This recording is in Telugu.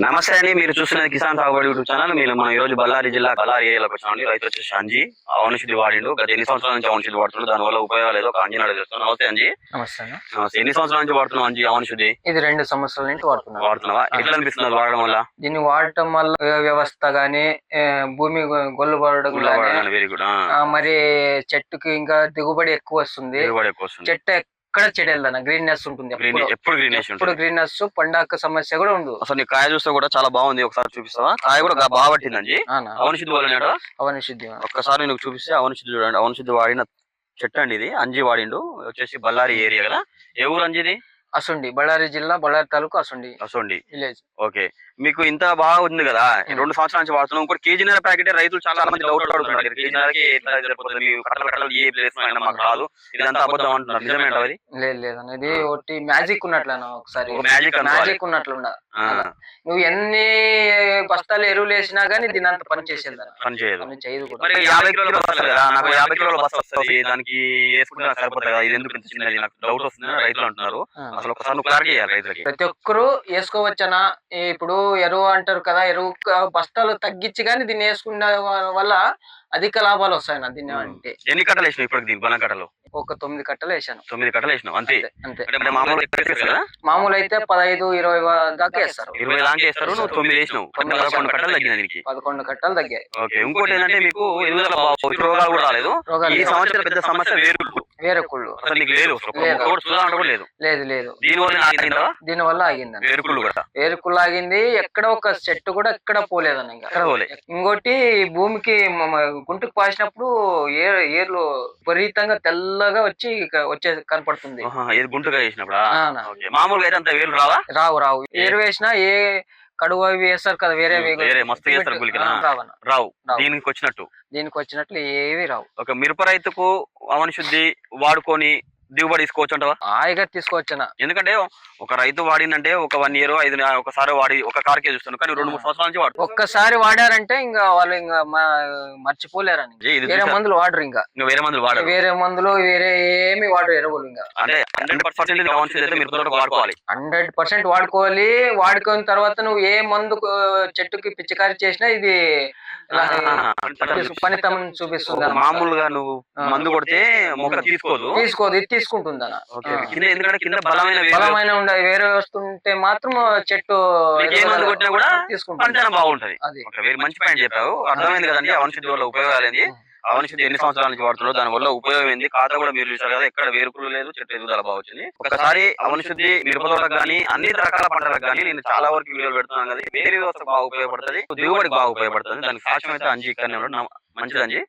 నమస్తే అండి, మీరు చూస్తున్నది కిసాన్ సాగుబడి యూట్యూబ్ ఛానల్. మనం ఈ రోజు బళ్ళారి జిల్లా బళ్ళారి ఏరియాలోకి వచ్చామండి. రైతు వచ్చేసి అంజీ అవనశుద్ధి వాడిండు. గత ఎన్ని సంవత్సరాల నుంచి అవనశుద్ధి వాడుతున్నాడు, దాని వల్ల ఉపయోగాలు ఏదో ఒక అంజనాడు తెలుస్తాను. నమస్తే అంజీ. నమస్తే. నమస్తే. ఎన్ని సంవత్సరాల నుంచి వాడుతున్నావు అంజీ అవనశుద్ధి? ఇది 2 సంవత్సరాల నుంచి వాడుతున్నావా? ఎట్లా అనిపిస్తుంది వాడడం వల్ల? దీన్ని వాడటం వల్ల వ్యవస్థ గానీ భూమి గొల్లు పడడం వెరీ గుడ్. మరి చెట్టుకి ఇంకా దిగుబడి ఎక్కువ వస్తుంది. చెట్టు ఎక్కడ చెడేదన్న గ్రీన్నెస్ ఉంటుంది, ఎప్పుడు గ్రీన్నెస్ పండాక సమస్య కూడా ఉండదు. అసలు నీ కాయ చూస్తే కూడా చాలా బాగుంది, ఒకసారి చూపిస్తావా? కాయ కూడా బాగా పట్టిందండి. అవనశుద్ధి వల్ల అవనశుద్ధి ఒక్కసారి నువ్వు చూపిస్తే అవనశుద్ధి చూడండి. అవనశుద్ధి వాడిన చెట్టు అండి ఇది. అంజీ వాడిండు. వచ్చేసి బళ్ళారి ఏరియా కదా. ఏ ఊరు అంజీది? అసొండి, బళ్ళారి జిల్లా, బళ్ళారి తాలూకు అసొండి విలేజ్. ఓకే, మీకు ఇంత బాగా ఉంది కదా, 2 సంవత్సరాల నుంచి వాడుతున్నాం. ఇంకోటి కేజీన్నర ప్యాకెట్ రైతులు చాలా మంది డౌట్ అడుగుతున్నారు. కేజీన్నరకి ఎట్లా సరిపోతుంది? కట్టలు ఏ ప్లేస్ అయినా మాకు రాదు, ఇదంతా అబద్ధం అంటున్నారు. నిజమేంట అది? లేదన్న, ఇది ఒకటి మ్యాజిక్ ఉన్నట్లనా, ఒకసారి మ్యాజిక్ ఉన్నట్లుండ. నువ్వు ఎన్ని బస్తాలు ఎరువులు వేసినా గానీ దీని అంత పని చేసేది పని చేయదు. మరి 50 కిలోల బస్తా కదా, నాకు 50 కిలోల బస్తా వస్తుంది, దానికి వేసుకుంటే సరిపోతుంది కదా, ఇది ఎందుకు ఇంత చిన్నది? నాకు డౌట్ వస్తుంది రైతులు అంటున్నారు. అసలు ఒకసారి నువ్వు క్లారిటీ చేయాలి రైతులకి. ప్రతి ఒక్కరు వేసుకోవచ్చనా? ఇప్పుడు ఎరువు అంటారు కదా, ఎరువు బస్తాలు తగ్గించి గానీ దీన్ని వేసుకున్న వల్ల అధిక లాభాలు వస్తాయన్న. దీన్ని అంటే ఎన్ని కట్టలు వేసినావు ఇప్పుడు దీనికి? బలం కట్టలు ఒక 9 కట్టలు వేసాను. 9 కట్టలు వేసినావు అంతే? అంతే. మామూలు అయితే 15-20 దాకా వేస్తారు. 20 దాకా వేస్తారు. నువ్వు 9 వేసినావు, 11 కట్టలు తగ్గినాయి దీనికి. 11 కట్టలు తగ్గాయి. ఓకే, ఇంకోటి ఏంటంటే మీకు ఎరువుల రోగాలు కూడా రాలేదు. ఈ సంవత్సరం పెద్ద సమస్య వేరుకుళ్ళు అసలు నీకు లేదు, లేదు. దీనివల్ల ఆగింది. వేరుకుళ్ళు ఆగింది. ఎక్కడ ఒక చెట్టు కూడా ఎక్కడ పోలేదన్న. ఇంకోటి భూమికి గుంటుకు పాసినప్పుడు ఏర్లు విపరీతంగా తెల్లగా వచ్చే కనపడుతుంది. గుంటుగా వేసినప్పుడు మామూలుగా అయితే అంత వేలు రావు. ఏరు వేసినా ఏ కడుగు అవి వేస్తారు కదా, వేరే మస్తు రావు. దీనికి వచ్చినట్లు ఏవి రావు. ఒక మిరప రైతుకు అవనశుద్ధి వాడుకొని దిగుబడి తీసుకోవచ్చు అంటవా? హాయిగా తీసుకోవచ్చునా. ఎందుకంటే ఒక రైతు వాడిందంటే ఒక 1 year 5 ఒకసారి వాడి ఒక కారుకే చూస్తాను, కానీ 2-3 సంవత్సరాల నుంచి వాడు ఒక్కసారి వాడారంటే ఇంకా వాళ్ళు ఇంకా మర్చిపోలేరని. వేరే మందులు వాడరు, ఇంకా వేరే మందులు వేరే ఏమి వాడరు ఎరువులు. ఇంకా అంటే 100% వాడుకోవాలి. 100% వాడుకోవాలి. వాడుకున్న తర్వాత నువ్వు ఏ మందు చెట్టుకి పిచికారీ చేసినా ఇది పనితనం చూపిస్తుంది. మామూలుగా నువ్వు మందు కొడితే మొక్క తీసుకోదు, ఇది తీసుకుంటుందా? ఎందుకంటే కింద బలమైన ఉండాలి. వేరే వస్తుంటే మాత్రం చెట్టు కొట్టినా కూడా తీసుకుంటా బాగుంటది. మంచి పాయింట్ చెప్పావు, అర్థమైంది కదండి. అవనశుద్ధి వల్ల ఉపయోగాలు ఏంది, అవనశుద్ధి ఎన్ని సంవత్సరాల నుంచి వాడుతున్నారు, దాని వల్ల ఉపయోగం ఏంది, ఖాతా కూడా మీరు చూసారు కదా, ఎక్కడ వేరుకులు లేదు, చెట్టు ఎదుగుదల బాగా వచ్చింది. ఒకసారి అవనశుద్ధి మిరప తోటలకు కానీ అన్ని రకాల పంటలకు కానీ నేను చాలా వరకు వీడియోలు పెడుతున్నాను కదా, వేరే వ్యవస్థ బాగా ఉపయోగపడుతుంది, దిగుబడికి బాగా ఉపయోగపడుతుంది. దానికి సాక్ష్యం అయితే అంజీ ఇక్కడనే ఉన్నాడు. మంచిది అంజీ.